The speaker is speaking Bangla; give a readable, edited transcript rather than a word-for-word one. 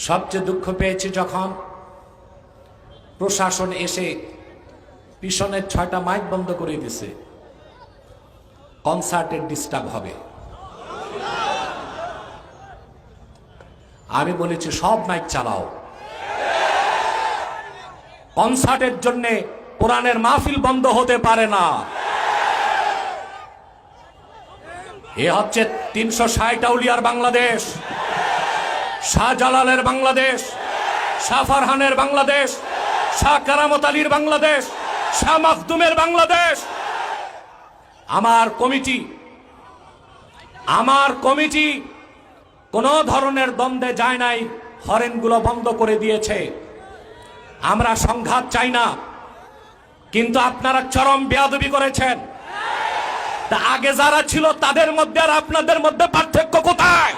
সবচেয়ে দুঃখ পেয়েছি যখন প্রশাসন এসে পিছনের 6টা মাইক বন্ধ করে দিছে, কনসার্টের ডিস্টার্ব হবে। আমি বলেছি সব মাইক চালাও, কনসার্টের জন্য কোরআনের মাহফিল বন্ধ হতে পারে না। এ হচ্ছে 360 আউলিয়ার বাংলাদেশ, শাহজালালের বাংলাদেশ, শাহ ফারহানের বাংলাদেশ, শাহ কারামত আলীর বাংলাদেশ, শাহ মাখদুমের বাংলাদেশ। আমার কমিটি কোন ধরনের দ্বন্দ্বে যায় নাই, হরেনগুলো বন্ধ করে দিয়েছে। আমরা সংঘাত চাই না, কিন্তু আপনারা চরম বেয়াদবি করেছেন। তা আগে যারা ছিল তাদের মধ্যে আর আপনাদের মধ্যে পার্থক্য কোথায়?